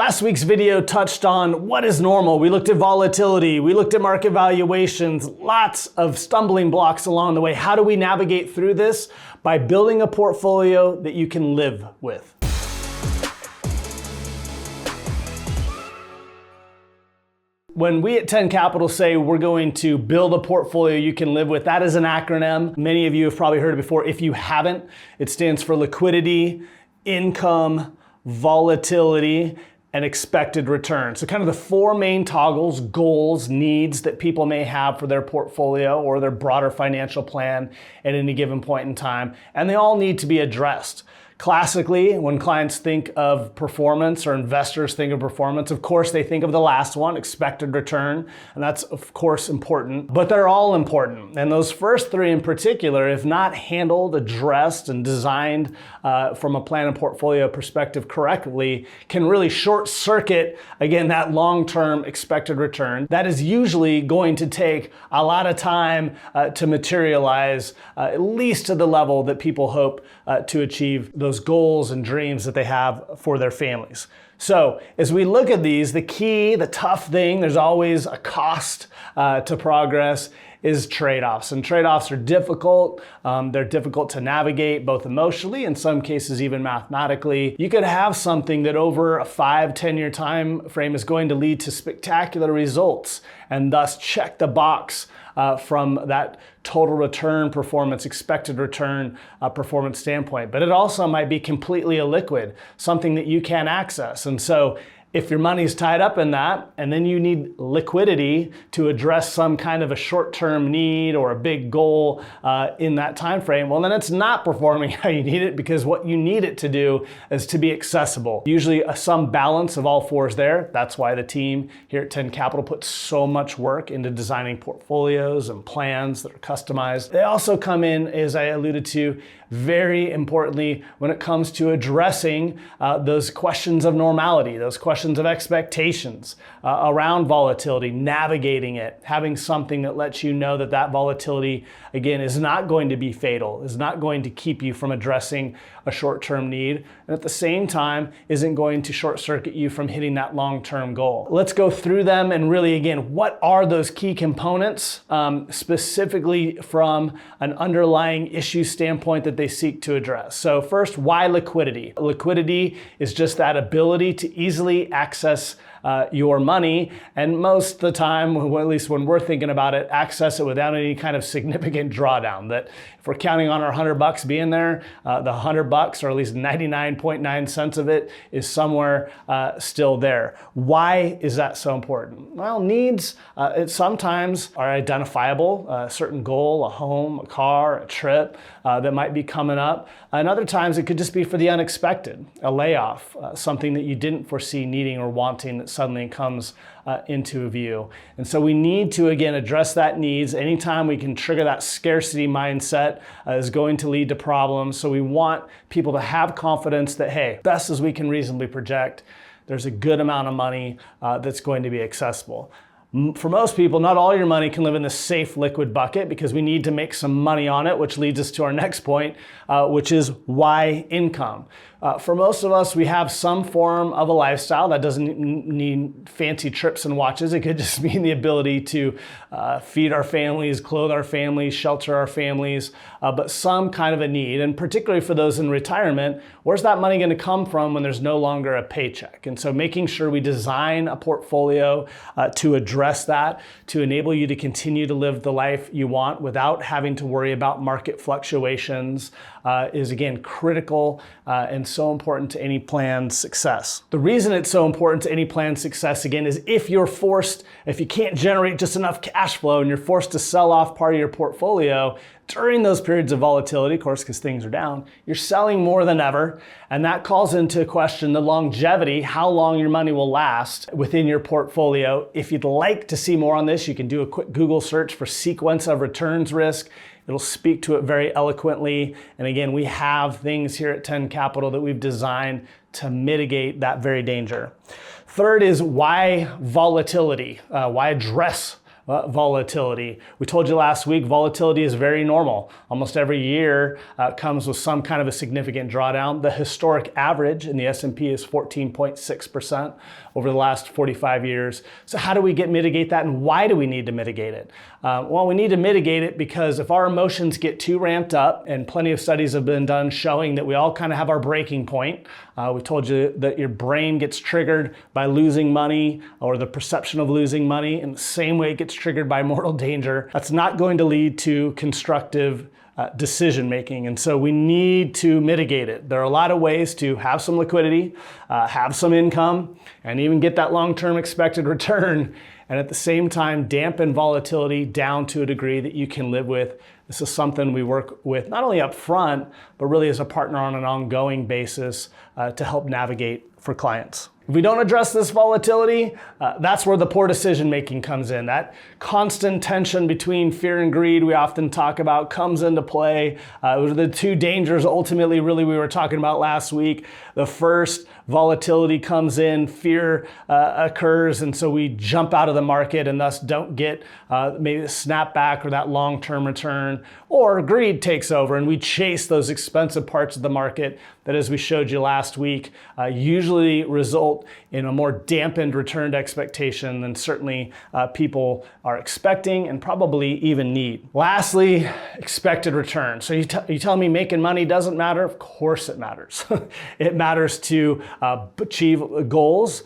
Last week's video touched on what is normal. We looked at volatility, we looked at market valuations, lots of stumbling blocks along the way. How do we navigate through this? By building a portfolio that you can live with. When we at 10 Capital say we're going to build a portfolio you can live with, that is an acronym. Many of you have probably heard it before. If you haven't, it stands for liquidity, income, volatility, and expected return. So kind of the four main toggles, goals, needs that people may have for their portfolio or their broader financial plan at any given point in time. And they all need to be addressed. Classically, when clients think of performance or investors think of performance, of course they think of the last one, expected return, and that's of course important, but they're all important. And those first three in particular, if not handled, addressed, and designed from a plan and portfolio perspective correctly, can really short circuit, again, that long-term expected return. That is usually going to take a lot of time to materialize, at least to the level that people hope to achieve those goals and dreams that they have for their families. So as we look at these, the key, the tough thing, there's always a cost to progress, is trade-offs. And trade-offs are difficult. They're difficult to navigate both emotionally, in some cases even mathematically. You could have something that over a 5-10 year time frame is going to lead to spectacular results and thus check the box from that total return performance, expected return performance standpoint. But it also might be completely illiquid, something that you can't access. And so if your money's tied up in that, and then you need liquidity to address some kind of a short-term need or a big goal in that time frame, well, then it's not performing how you need it, because what you need it to do is to be accessible. Usually some balance of all four is there. That's why the team here at 10 Capital puts so much work into designing portfolios and plans that are customized. They also come in, as I alluded to, very importantly, when it comes to addressing those questions of normality, those questions of expectations around volatility, navigating it, having something that lets you know that that volatility, again, is not going to be fatal, is not going to keep you from addressing a short-term need, and at the same time isn't going to short-circuit you from hitting that long-term goal. Let's go through them and really, again, what are those key components specifically from an underlying issue standpoint that they seek to address. So first, why liquidity? Liquidity is just that ability to easily access your money, and most of the time, well, at least when we're thinking about it, access it without any kind of significant drawdown. That if we're counting on our $100 being there, the $100, or at least 99.9 cents of it, is somewhere still there. Why is that so important? Well, needs sometimes are identifiable, a certain goal, a home, a car, a trip that might be coming up. And other times it could just be for the unexpected, a layoff, something that you didn't foresee needing or wanting that suddenly comes into view. And so we need to, again, address that needs. Anytime we can trigger that scarcity mindset is going to lead to problems. So we want people to have confidence that, hey, best as we can reasonably project, there's a good amount of money that's going to be accessible. For most people, not all your money can live in the safe liquid bucket, because we need to make some money on it, which leads us to our next point, which is why income. For most of us, we have some form of a lifestyle that doesn't need fancy trips and watches. It could just mean the ability to feed our families, clothe our families, shelter our families, but some kind of a need. And particularly for those in retirement, where's that money going to come from when there's no longer a paycheck? And so making sure we design a portfolio to address that, to enable you to continue to live the life you want without having to worry about market fluctuations is, again, critical and so important to any plan's success. The reason it's so important to any plan's success, again, is if you can't generate just enough cash flow and you're forced to sell off part of your portfolio during those periods of volatility, of course, because things are down, you're selling more than ever. And that calls into question the longevity, how long your money will last within your portfolio. If you'd like to see more on this, you can do a quick Google search for sequence of returns risk. It'll speak to it very eloquently. And again, we have things here at 10 Capital that we've designed to mitigate that very danger. Third is why volatility? Why address volatility. We told you last week, volatility is very normal. Almost every year comes with some kind of a significant drawdown. The historic average in the S&P is 14.6% over the last 45 years. So how do we mitigate that, and why do we need to mitigate it? Well, we need to mitigate it because if our emotions get too ramped up, and plenty of studies have been done showing that we all kind of have our breaking point. We told you that your brain gets triggered by losing money or the perception of losing money in the same way it gets triggered by mortal danger. That's not going to lead to constructive decision making, and so we need to mitigate it. There are a lot of ways to have some liquidity, have some income, and even get that long-term expected return, and at the same time dampen volatility down to a degree that you can live with. This is something we work with not only up front, but really as a partner on an ongoing basis to help navigate for clients. If we don't address this volatility, that's where the poor decision making comes in. That constant tension between fear and greed we often talk about comes into play. Those are the two dangers ultimately really we were talking about last week. The first, volatility comes in, fear occurs, and so we jump out of the market and thus don't get maybe the snapback or that long-term return. Or greed takes over and we chase those expensive parts of the market that, as we showed you last week, usually result in a more dampened returned expectation than certainly people are expecting and probably even need. Lastly, expected return. So you tell me making money doesn't matter? Of course it matters. It matters to achieve goals.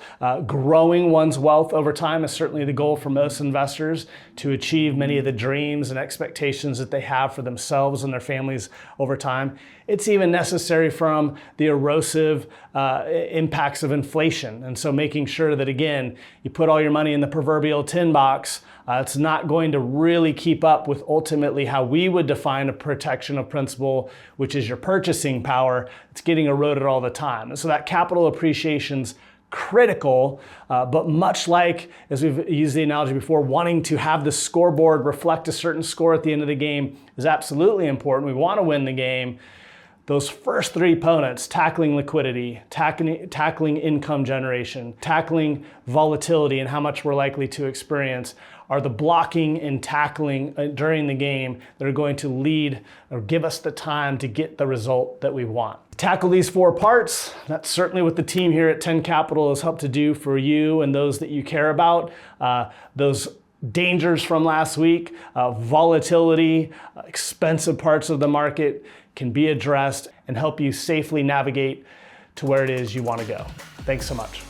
Growing one's wealth over time is certainly the goal for most investors, to achieve many of the dreams and expectations that they have for themselves and their families over time. It's even necessary from the erosive impacts of inflation. And so making sure that, again, you put all your money in the proverbial tin box, it's not going to really keep up with ultimately how we would define a protection of principal, which is your purchasing power. It's getting eroded all the time. And so that capital appreciation's critical, but much like, as we've used the analogy before, wanting to have the scoreboard reflect a certain score at the end of the game is absolutely important. We want to win the game. Those first three components, tackling liquidity, tackling income generation, tackling volatility and how much we're likely to experience, are the blocking and tackling during the game that are going to lead or give us the time to get the result that we want. Tackle these four parts. That's certainly what the team here at 10 Capital has helped to do for you and those that you care about. Those dangers from last week, volatility, expensive parts of the market can be addressed and help you safely navigate to where it is you want to go. Thanks so much.